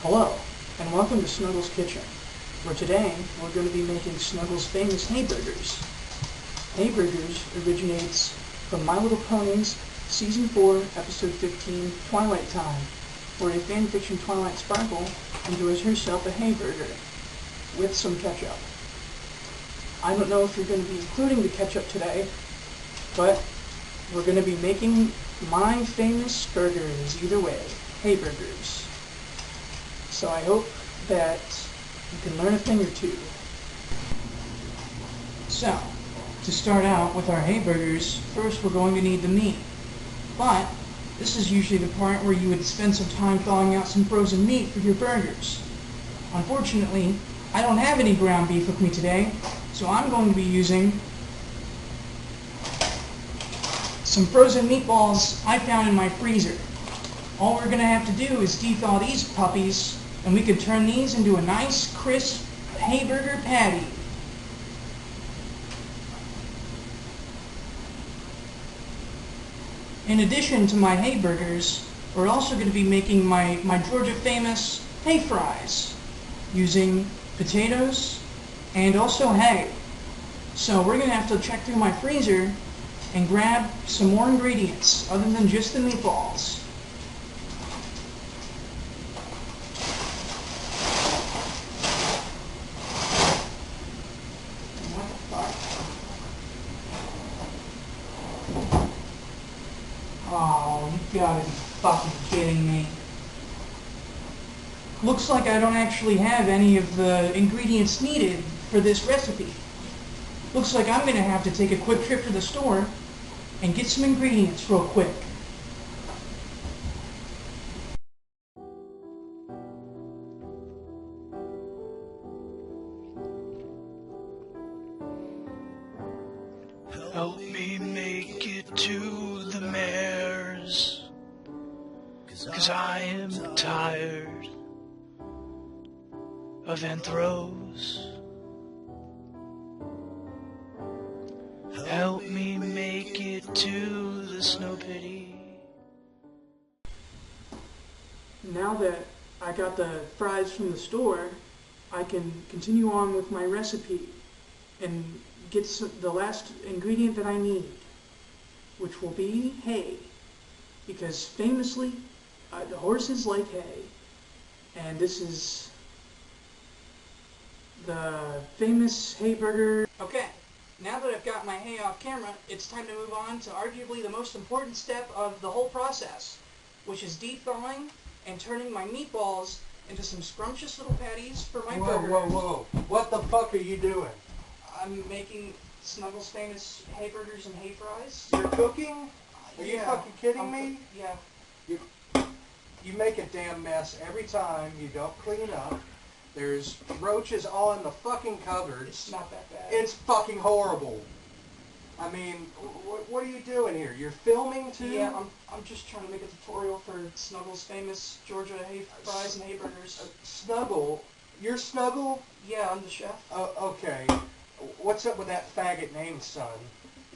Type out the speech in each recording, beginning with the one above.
Hello, and welcome to Snuggle's Kitchen, where today we're going to be making Snuggle's famous Hayburgers. Hayburgers originates from My Little Ponies Season 4, Episode 15, Twilight Time, where a fanfiction Twilight Sparkle enjoys herself a Hayburger with some ketchup. I don't know if you're going to be including the ketchup today, but we're going to be making my famous burgers either way, Hayburgers. So I hope that you can learn a thing or two. So, to start out with our Hayburgers, first we're going to need the meat. But, this is usually the part where you would spend some time thawing out some frozen meat for your burgers. Unfortunately, I don't have any ground beef with me today, so I'm going to be using some frozen meatballs I found in my freezer. All we're going to have to do is de-thaw these puppies, and we can turn these into a nice, crisp Hayburger patty. In addition to my Hayburgers, we're also going to be making my Georgia famous hayfries using potatoes and also hay. So we're going to have to check through my freezer and grab some more ingredients other than just the meatballs. Oh, you gotta be fucking kidding me. Looks like I don't actually have any of the ingredients needed for this recipe. Looks like I'm gonna have to take a quick trip to the store and get some ingredients real quick. Help me make it to the mares, 'cause I am tired of anthros. Help me make it to the snow pity. Now that I got the fries from the store, I can continue on with my recipe and get the last ingredient that I need, which will be hay, because famously the horses like hay, and this is the famous Hayburger. Okay, now that I've got my hay off camera, it's time to move on to arguably the most important step of the whole process, which is de-thawing and turning my meatballs into some scrumptious little patties for my burgers. Whoa. What the fuck are you doing? I'm making Snuggle's famous Hayburgers and hayfries. You're cooking? Are you fucking kidding me? Yeah. You make a damn mess every time you don't clean up. There's roaches all in the fucking cupboards. It's not that bad. It's fucking horrible. I mean, what are you doing here? You're filming too? Yeah, I'm just trying to make a tutorial for Snuggle's famous Georgia hayfries and hayburgers. Snuggle? You're Snuggle? Yeah, I'm the chef. Okay. What's up with that faggot name, son?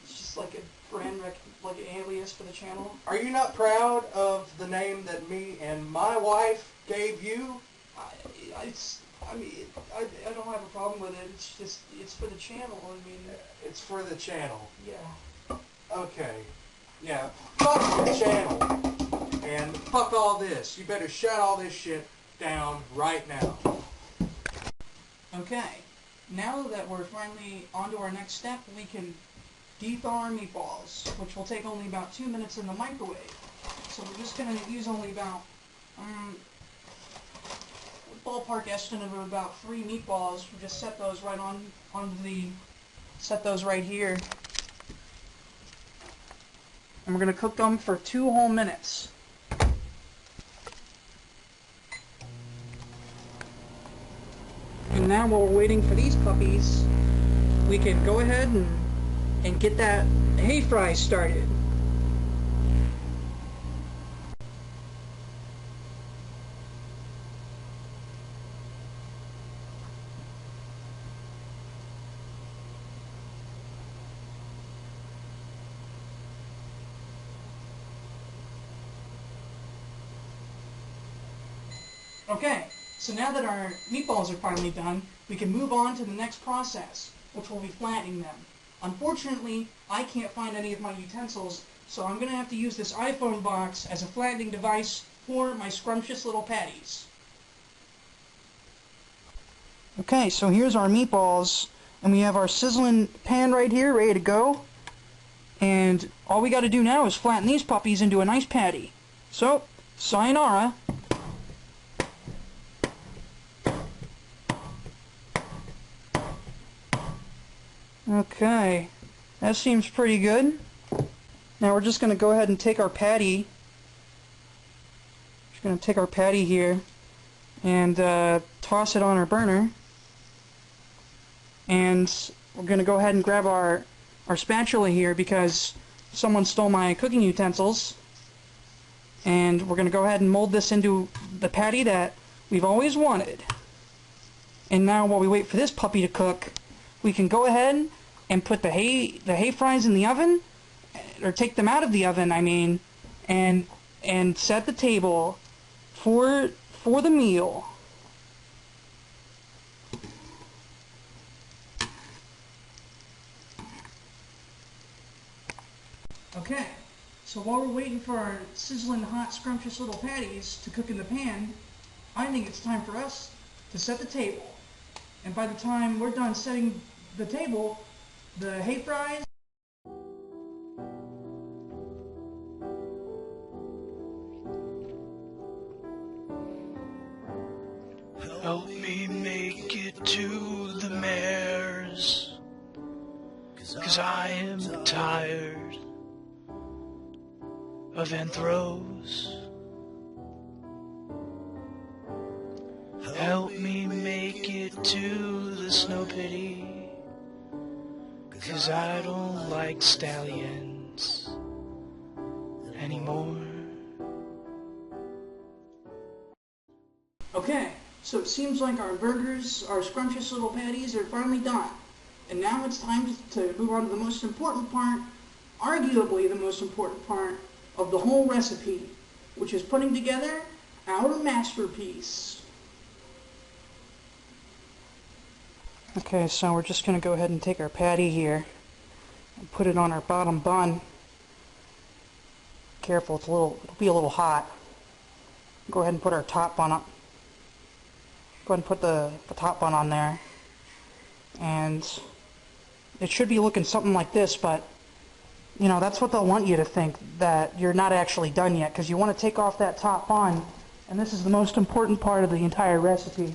It's just like a brand, like an alias for the channel. Are you not proud of the name that me and my wife gave you? I don't have a problem with it. It's just, it's for the channel. I mean, It's for the channel. yeah. Okay. Yeah. Fuck the channel. And fuck all this. You better shut all this shit down right now. Okay. Now that we're finally on to our next step, we can de-thaw our meatballs, which will take only about 2 minutes in the microwave. So we're just going to use only about, ballpark estimate of about 3 meatballs. We'll just set those right set those right here. And we're going to cook them for 2 whole minutes. And now while we're waiting for these puppies, we can go ahead and get that hay fry started. Okay, So now that our meatballs are finally done, we can move on to the next process, which will be flattening them. Unfortunately, I can't find any of my utensils, so I'm going to have to use this iPhone box as a flattening device for my scrumptious little patties. Okay, so here's our meatballs, and we have our sizzling pan right here, ready to go. And all we got to do now is flatten these puppies into a nice patty. So, sayonara. Okay, that seems pretty good. Now we're just going to go ahead and take our patty. Just going to take our patty here and toss it on our burner. And we're going to go ahead and grab our spatula here because someone stole my cooking utensils. And we're going to go ahead and mold this into the patty that we've always wanted. And now while we wait for this puppy to cook, we can go ahead and put the hayfries in the oven, or take them out of the oven, I mean, and set the table for the meal. Okay, so while we're waiting for our sizzling hot, scrumptious little patties to cook in the pan, I think it's time for us to set the table. And by the time we're done setting the table, the hayfries Help me make it to the mares, 'cause I am tired of anthros. Help me make it to the snow pity, 'cause I don't like stallions anymore. Okay, so it seems like our burgers, our scrumptious little patties are finally done. And now it's time to move on to the most important part, arguably the most important part of the whole recipe, which is putting together our masterpiece. Okay, so we're just going to go ahead and take our patty here and put it on our bottom bun. Careful, it'll be a little hot. Go ahead and put our top bun up. Go ahead and put the top bun on there. And it should be looking something like this, but you know, that's what they'll want you to think, that you're not actually done yet, because you want to take off that top bun, and this is the most important part of the entire recipe.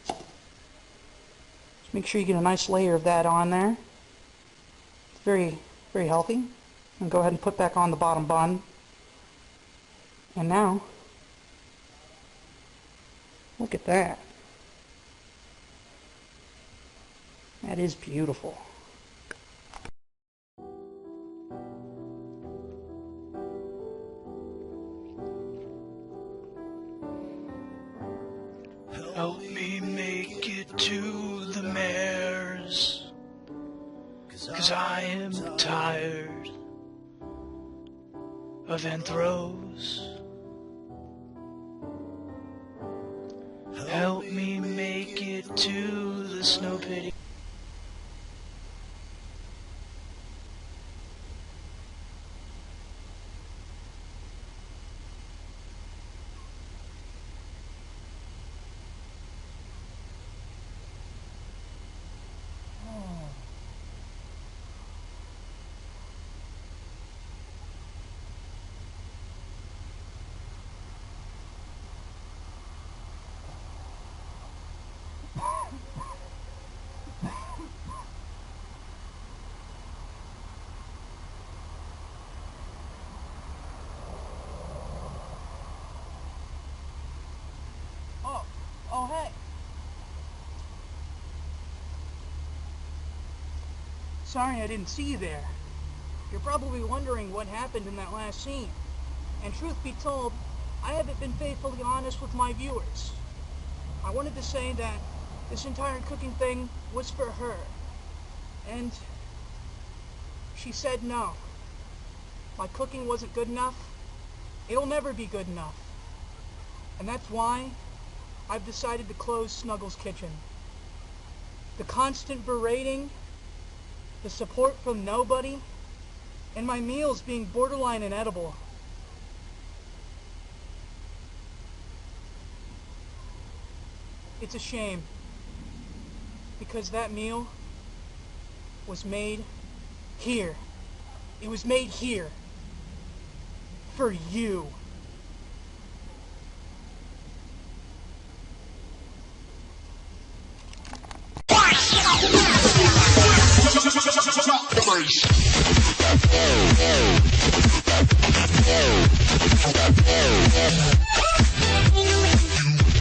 Just make sure you get a nice layer of that on there. It's very, very healthy. And go ahead and put back on the bottom bun. And now, look at that. That is beautiful. Help me make it to the mares, 'cause I am tired of anthros. Help me make it to the snow pity. Oh, hey. Sorry I didn't see you there. You're probably wondering what happened in that last scene. And truth be told, I haven't been faithfully honest with my viewers. I wanted to say that this entire cooking thing was for her. And she said no. My cooking wasn't good enough. It'll never be good enough. And that's why I've decided to close Snuggle's Kitchen. The constant berating, the support from nobody, and my meals being borderline inedible. It's a shame, because that meal was made here. It was made here. For you. Nice.